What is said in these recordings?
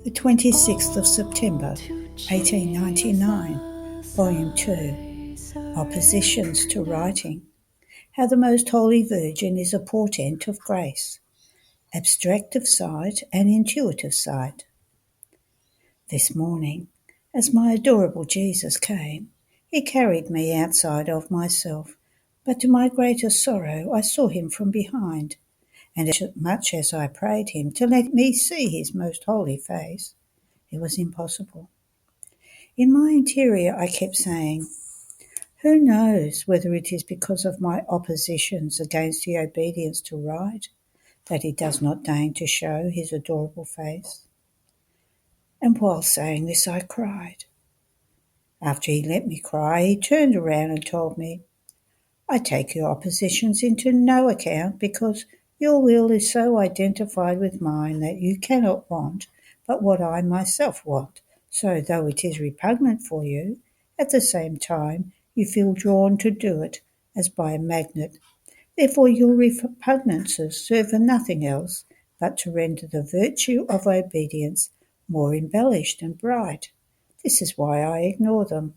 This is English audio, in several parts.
The 26th of September, 1899, Volume 2, Oppositions to Writing. How the Most Holy Virgin is a Portent of Grace. Abstractive Sight and Intuitive Sight. This morning, as my adorable Jesus came, he carried me outside of myself, but to my greatest sorrow I saw him from behind, and as much as I prayed him to let me see his most holy face, it was impossible. In my interior I kept saying, who knows whether it is because of my oppositions against the obedience to right that he does not deign to show his adorable face? And while saying this I cried. After he let me cry, he turned around and told me, I take your oppositions into no account because your will is so identified with mine that you cannot want but what I myself want. So though it is repugnant for you, at the same time you feel drawn to do it as by a magnet. Therefore your repugnances serve for nothing else but to render the virtue of obedience more embellished and bright. This is why I ignore them.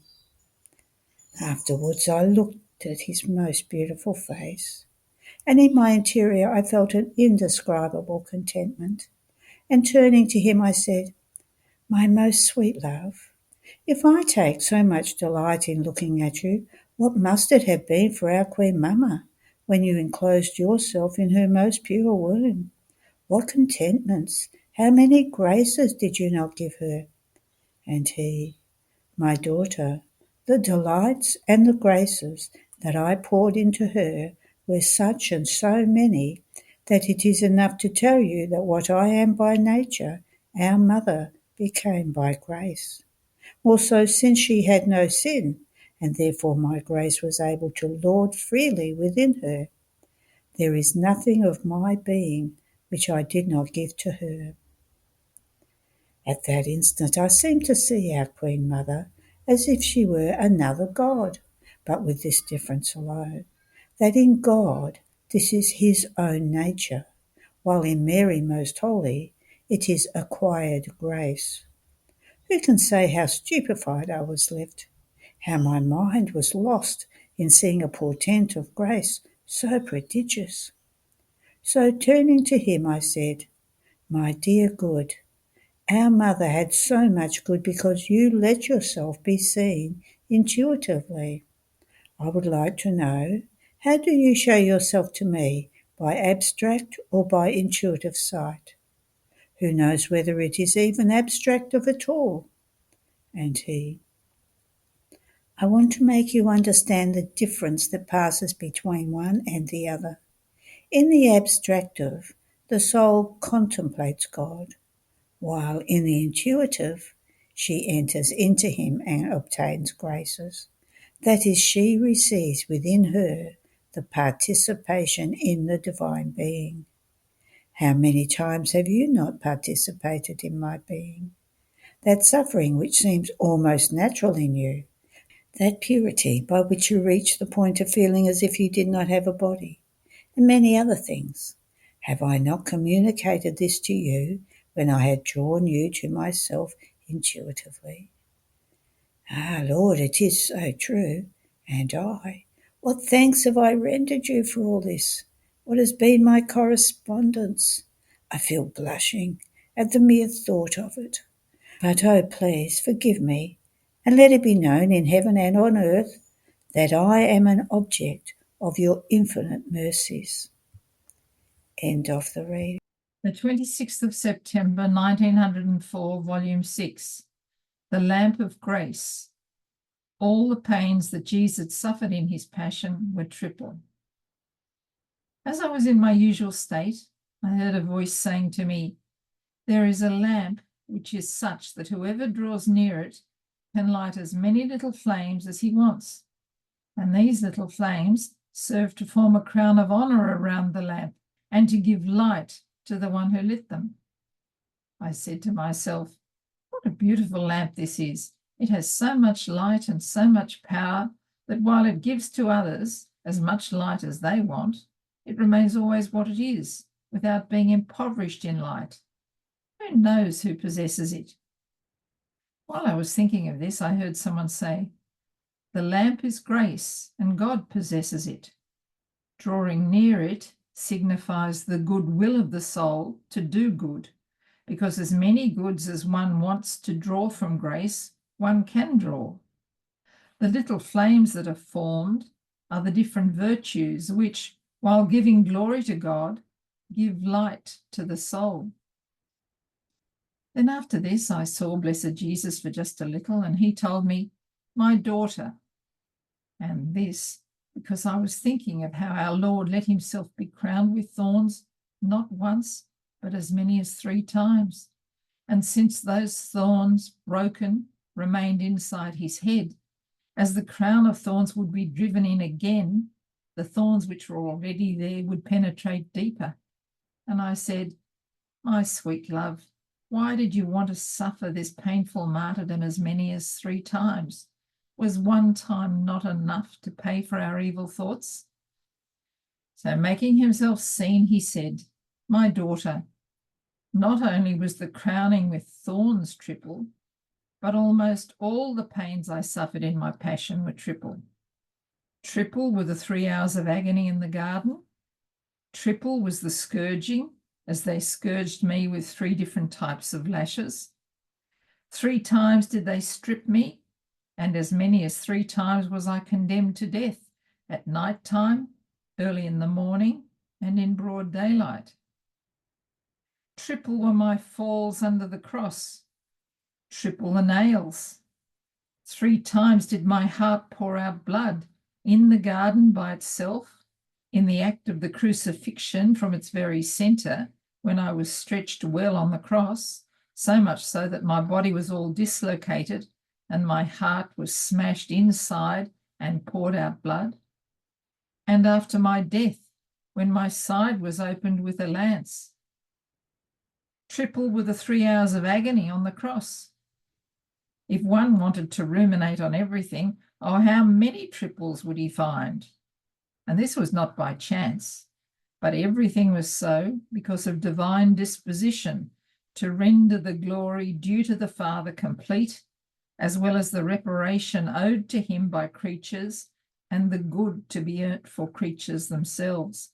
Afterwards I looked at his most beautiful face, and in my interior I felt an indescribable contentment. And turning to him I said, my most sweet love, if I take so much delight in looking at you, what must it have been for our Queen Mamma when you enclosed yourself in her most pure womb? What contentments, how many graces did you not give her? And he, my daughter, the delights and the graces that I poured into her were such and so many that it is enough to tell you that what I am by nature, our mother became by grace. Also, since she had no sin, and therefore my grace was able to lord freely within her, there is nothing of my being which I did not give to her. At that instant I seemed to see our Queen Mother as if she were another God, but with this difference alone, that in God this is his own nature, while in Mary Most Holy it is acquired grace. Who can say how stupefied I was left, how my mind was lost in seeing a portent of grace so prodigious? So turning to him I said, my dear good, our mother had so much good because you let yourself be seen intuitively. I would like to know, how do you show yourself to me, by abstract or by intuitive sight? Who knows whether it is even abstractive at all? And he, I want to make you understand the difference that passes between one and the other. In the abstractive, the soul contemplates God, while in the intuitive, she enters into him and obtains graces. That is, she receives within her the participation in the divine being. How many times have you not participated in my being? That suffering which seems almost natural in you, that purity by which you reach the point of feeling as if you did not have a body, and many other things. Have I not communicated this to you when I had drawn you to myself intuitively? Ah, Lord, it is so true. And what thanks have I rendered you for all this? What has been my correspondence? I feel blushing at the mere thought of it. But oh, please forgive me, and let it be known in heaven and on earth that I am an object of your infinite mercies. End of the reading. The 26th of September, 1904, Volume 6, The Lamp of Grace. All the pains that Jesus suffered in his passion were triple. As I was in my usual state, I heard a voice saying to me, there is a lamp which is such that whoever draws near it can light as many little flames as he wants, and these little flames serve to form a crown of honor around the lamp and to give light to the one who lit them. I said to myself, what a beautiful lamp this is. It has so much light and so much power that while it gives to others as much light as they want, it remains always what it is, without being impoverished in light. Who knows who possesses it? While I was thinking of this, I heard someone say, "The lamp is grace, and God possesses it. Drawing near it signifies the good will of the soul to do good, because as many goods as one wants to draw from grace, one can draw. The little flames that are formed are the different virtues which, while giving glory to God, give light to the soul." Then after this, I saw Blessed Jesus for just a little, and he told me, "My daughter," and this because I was thinking of how our Lord let himself be crowned with thorns, not once, but as many as 3 times. And since those thorns, broken, remained inside his head, as the crown of thorns would be driven in again, the thorns which were already there would penetrate deeper. And I said, "My sweet love, why did you want to suffer this painful martyrdom as many as 3 times? Was 1 time not enough to pay for our evil thoughts?" So making himself seen, he said, "My daughter, not only was the crowning with thorns triple, but almost all the pains I suffered in my passion were triple. Triple were the 3 hours of agony in the garden. Triple was the scourging, as they scourged me with 3 different types of lashes. 3 times did they strip me, and as many as 3 times was I condemned to death, at night time, early in the morning, and in broad daylight. Triple were my falls under the cross, triple the nails. 3 times did my heart pour out blood, in the garden by itself, in the act of the crucifixion from its very centre, when I was stretched well on the cross, so much so that my body was all dislocated and my heart was smashed inside and poured out blood. And after my death, when my side was opened with a lance. Triple were the 3 hours of agony on the cross. If one wanted to ruminate on everything, oh, how many triples would he find? And this was not by chance, but everything was so because of divine disposition to render the glory due to the Father complete, as well as the reparation owed to him by creatures and the good to be earned for creatures themselves.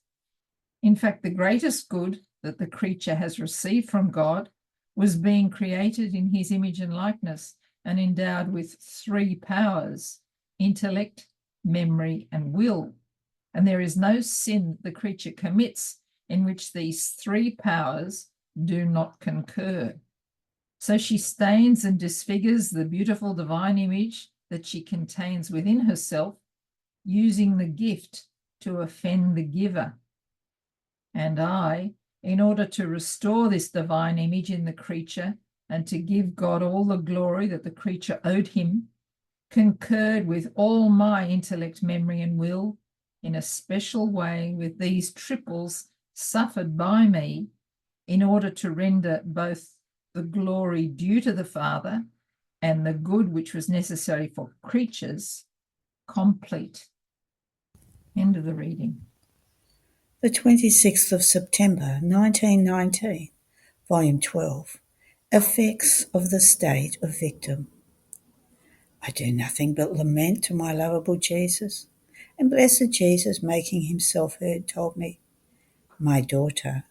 In fact, the greatest good that the creature has received from God was being created in his image and likeness and endowed with 3 powers, intellect, memory, and will. And there is no sin the creature commits in which these 3 powers do not concur. So she stains and disfigures the beautiful divine image that she contains within herself, using the gift to offend the giver. And I, in order to restore this divine image in the creature and to give God all the glory that the creature owed him, concurred with all my intellect, memory, and will in a special way with these triples suffered by me, in order to render both the glory due to the Father and the good which was necessary for creatures complete. End of the reading. The 26th of September 1919, Volume 12, Effects of the State of Victim. I do nothing but lament to my lovable Jesus, and blessed Jesus, making himself heard, told me, "My daughter,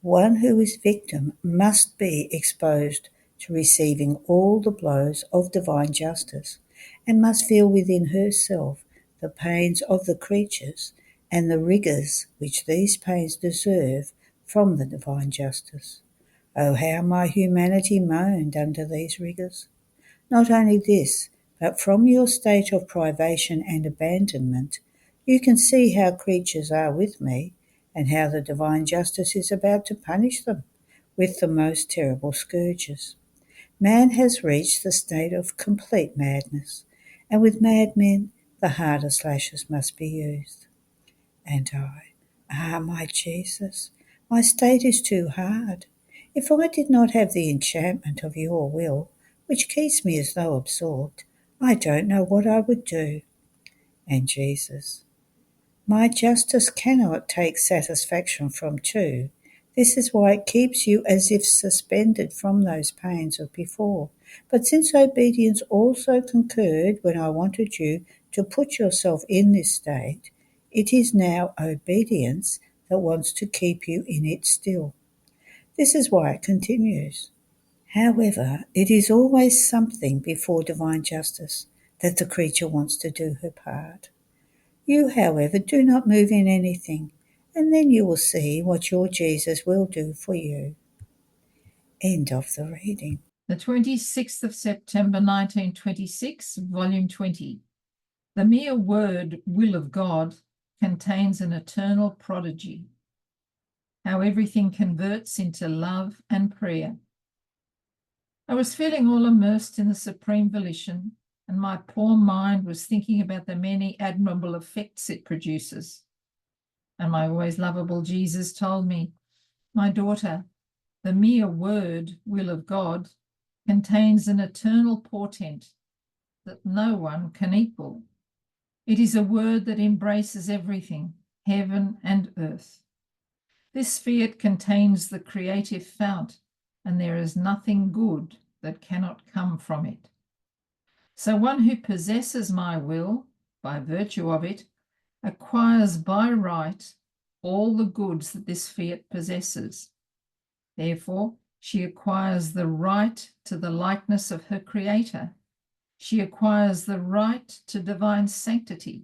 one who is victim must be exposed to receiving all the blows of divine justice, and must feel within herself the pains of the creatures and the rigours which these pains deserve from the divine justice. Oh, how my humanity moaned under these rigours! Not only this, but from your state of privation and abandonment, you can see how creatures are with me, and how the divine justice is about to punish them with the most terrible scourges. Man has reached the state of complete madness, and with madmen the hardest lashes must be used. And my Jesus, my state is too hard. If I did not have the enchantment of your will, which keeps me as though absorbed, I don't know what I would do." And Jesus, "My justice cannot take satisfaction from 2, This is why it keeps you as if suspended from those pains of before. But since obedience also concurred when I wanted you to put yourself in this state, it is now obedience that wants to keep you in it still. This is why it continues. However, it is always something before divine justice that the creature wants to do her part. You, however, do not move in anything, and then you will see what your Jesus will do for you. End of the reading. The 26th of September 1926, Volume 20. The mere word will of God contains an eternal prodigy. How everything converts into love and prayer. I was feeling all immersed in the supreme volition, and my poor mind was thinking about the many admirable effects it produces. And my always lovable Jesus told me, my daughter, the mere word will of God contains an eternal portent that no one can equal. It is a word that embraces everything, heaven and earth. This fiat contains the creative fount, and there is nothing good that cannot come from it. So one who possesses my will, by virtue of it, acquires by right all the goods that this fiat possesses. Therefore, she acquires the right to the likeness of her Creator. She acquires the right to divine sanctity,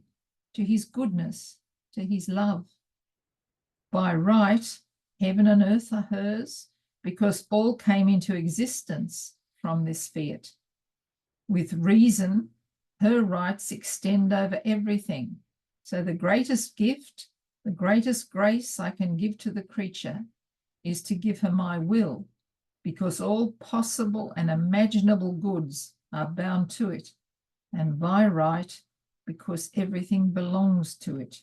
to his goodness, to his love. By right, heaven and earth are hers, because all came into existence from this fiat. With reason, her rights extend over everything. So the greatest gift, the greatest grace I can give to the creature is to give her my will, because all possible and imaginable goods are bound to it, and by right, because everything belongs to it.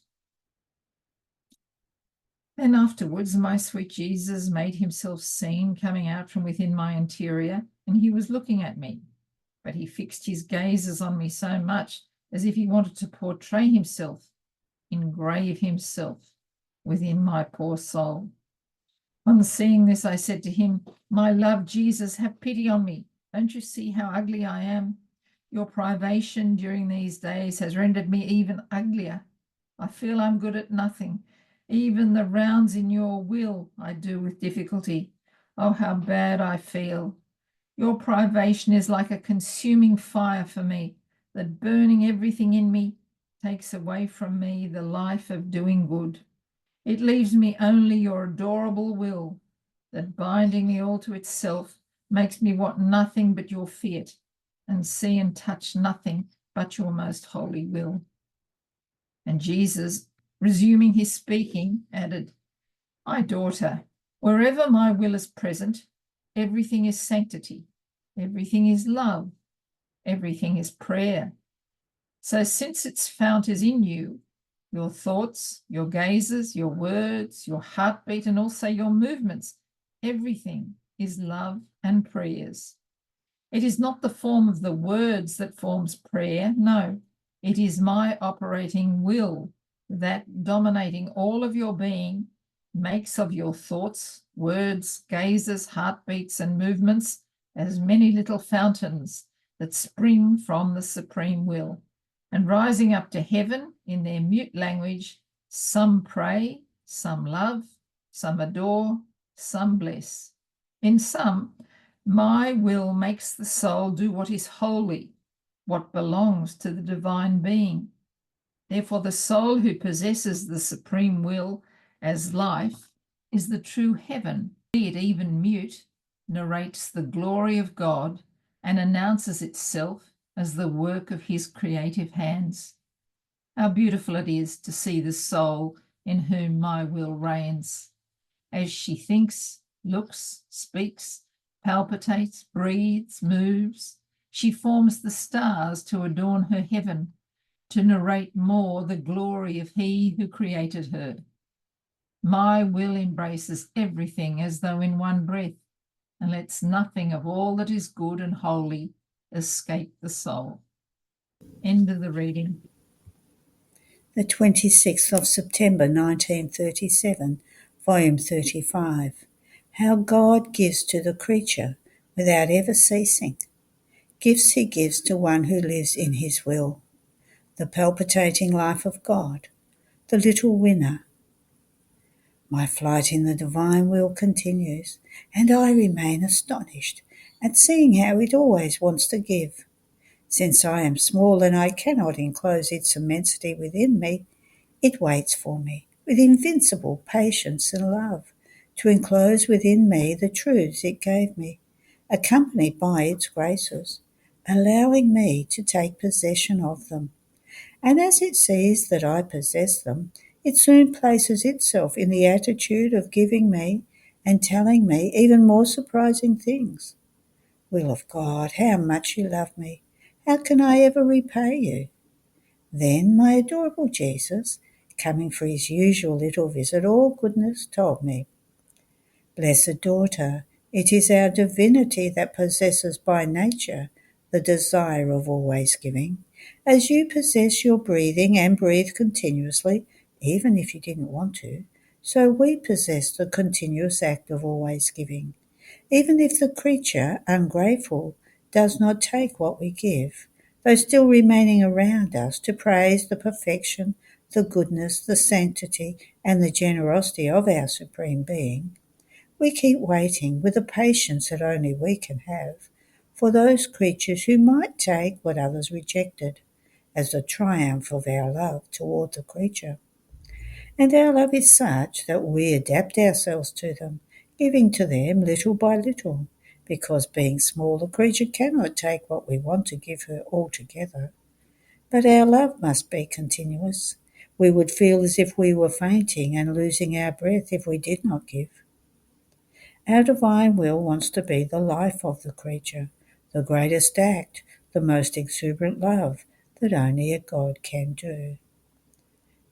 Then afterwards, my sweet Jesus made himself seen coming out from within my interior, and he was looking at me, but he fixed his gazes on me so much as if he wanted to portray himself, engrave himself within my poor soul. On seeing this, I said to him, my love Jesus, have pity on me. Don't you see how ugly I am? Your privation during these days has rendered me even uglier. I feel I'm good at nothing. Even the rounds in your will I do with difficulty. Oh, how bad I feel. Your privation is like a consuming fire for me, that burning everything in me takes away from me the life of doing good. It leaves me only your adorable will, that binding me all to itself makes me want nothing but your fiat, and see and touch nothing but your most holy will. And Jesus, resuming his speaking, added, my daughter, wherever my will is present, everything is sanctity, everything is love, everything is prayer. So since its fount is in you, your thoughts, your gazes, your words, your heartbeat, and also your movements, everything is love and prayers. It is not the form of the words that forms prayer. No, it is my operating will that, dominating all of your being, makes of your thoughts, words, gazes, heartbeats, and movements as many little fountains that spring from the supreme will. And rising up to heaven in their mute language, some pray, some love, some adore, some bless. In some, my will makes the soul do what is holy, what belongs to the divine being. Therefore, the soul who possesses the supreme will as life is the true heaven. Be it even mute, narrates the glory of God and announces itself as the work of his creative hands. How beautiful it is to see the soul in whom my will reigns. As she thinks, looks, speaks, palpitates, breathes, moves, she forms the stars to adorn her heaven, to narrate more the glory of he who created her. My will embraces everything as though in one breath, and lets nothing of all that is good and holy escape the soul. End of the reading. The 26th of September 1937, Volume 35. How God gives to the creature without ever ceasing. Gifts he gives to one who lives in his will. The palpitating life of God. The little winner. My flight in the divine will continues, and I remain astonished at seeing how it always wants to give. Since I am small and I cannot enclose its immensity within me, it waits for me with invincible patience and love to enclose within me the truths it gave me, accompanied by its graces, allowing me to take possession of them. And as it sees that I possess them, it soon places itself in the attitude of giving me and telling me even more surprising things. Will of God, how much you love me! How can I ever repay you? Then my adorable Jesus, coming for his usual little visit, all goodness, told me, Blessed daughter, it is our divinity that possesses by nature the desire of always giving. As you possess your breathing and breathe continuously, even if you didn't want to, so we possess the continuous act of always giving. Even if the creature, ungrateful, does not take what we give, though still remaining around us to praise the perfection, the goodness, the sanctity, and the generosity of our Supreme Being, we keep waiting with the patience that only we can have for those creatures who might take what others rejected as the triumph of our love toward the creature. And our love is such that we adapt ourselves to them, giving to them little by little, because being small, the creature cannot take what we want to give her altogether. But our love must be continuous. We would feel as if we were fainting and losing our breath if we did not give. Our divine will wants to be the life of the creature, the greatest act, the most exuberant love that only a God can do.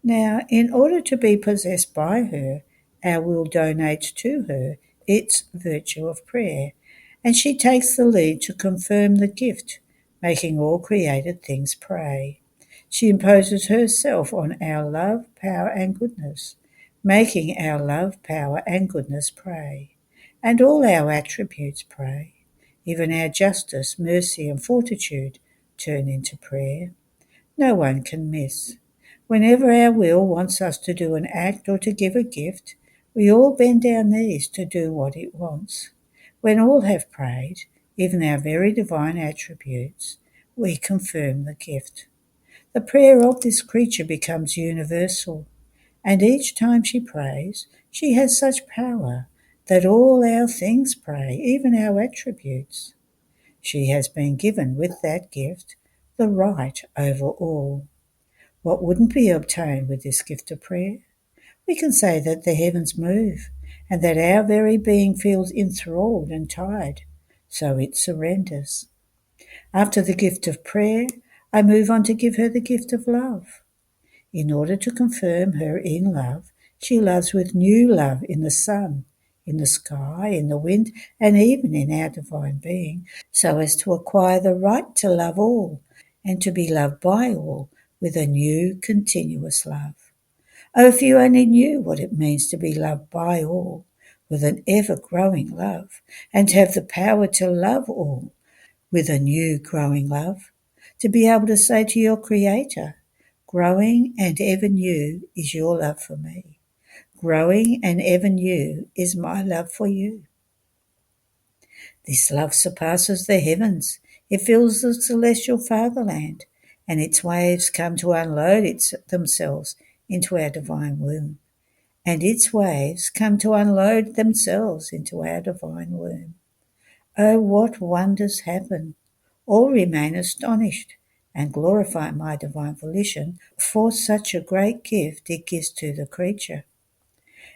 Now, in order to be possessed by her, our will donates to her its virtue of prayer, and she takes the lead to confirm the gift, making all created things pray. She imposes herself on our love, power, and goodness, making our love, power, and goodness pray, and all our attributes pray. Even our justice, mercy, and fortitude turn into prayer. No one can miss. Whenever our will wants us to do an act or to give a gift, we all bend our knees to do what it wants. When all have prayed, even our very divine attributes, we confirm the gift. The prayer of this creature becomes universal, and each time she prays, she has such power that all our things pray, even our attributes. She has been given with that gift the right over all. What wouldn't be obtained with this gift of prayer? We can say that the heavens move, and that our very being feels enthralled and tied, so it surrenders. After the gift of prayer, I move on to give her the gift of love. In order to confirm her in love, she loves with new love in the sun, in the sky, in the wind, and even in our divine being, so as to acquire the right to love all and to be loved by all with a new continuous love. Oh, if you only knew what it means to be loved by all with an ever-growing love, and to have the power to love all with a new growing love, to be able to say to your Creator, growing and ever new is your love for me. Growing and ever new is my love for you. This love surpasses the heavens. It fills the celestial fatherland, and its waves come to unload themselves into our divine womb. And its waves come to unload themselves into our divine womb. Oh, what wonders happen! All remain astonished and glorify my divine volition for such a great gift it gives to the creature.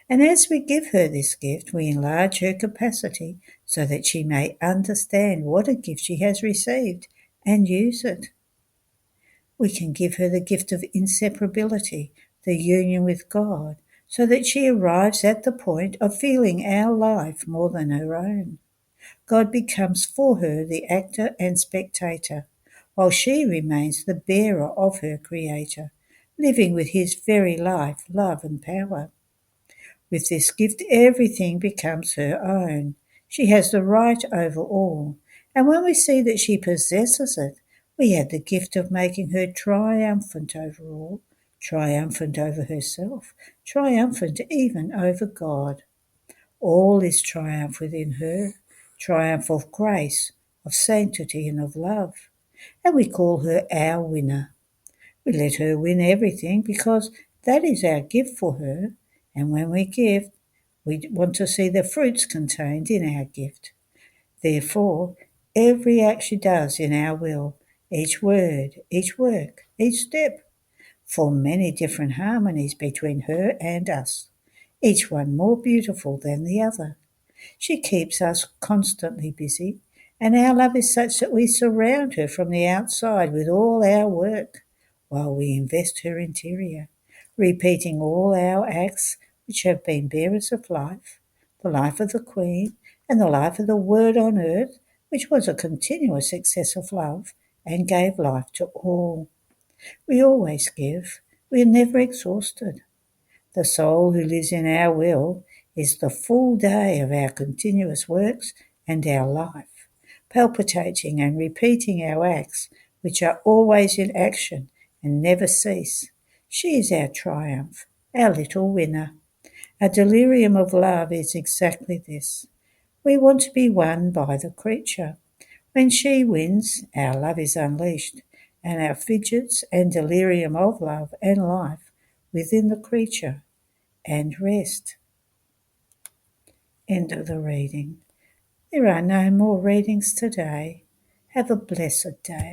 And as we give her this gift, we enlarge her capacity so that she may understand what a gift she has received and use it. We can give her the gift of inseparability, the union with God, so that she arrives at the point of feeling our life more than her own. God becomes for her the actor and spectator, while she remains the bearer of her Creator, living with his very life, love, and power. With this gift, everything becomes her own. She has the right over all, and when we see that she possesses it, we have the gift of making her triumphant over all, triumphant over herself, triumphant even over God. All is triumph within her, triumph of grace, of sanctity, and of love. And we call her our winner. We let her win everything because that is our gift for her. And when we give, we want to see the fruits contained in our gift. Therefore, every act she does in our will, each word, each work, each step, form many different harmonies between her and us, each one more beautiful than the other. She keeps us constantly busy, and our love is such that we surround her from the outside with all our work, while we invest her interior, repeating all our acts which have been bearers of life, the life of the Queen, and the life of the Word on earth, which was a continuous excess of love, and gave life to all. We always give. We are never exhausted. The soul who lives in our will is the full day of our continuous works and our life, palpitating and repeating our acts, which are always in action and never cease. She is our triumph, our little winner. Our delirium of love is exactly this. We want to be won by the creature. When she wins, our love is unleashed, and our fidgets and delirium of love and life within the creature and rest. End of the reading. There are no more readings today. Have a blessed day.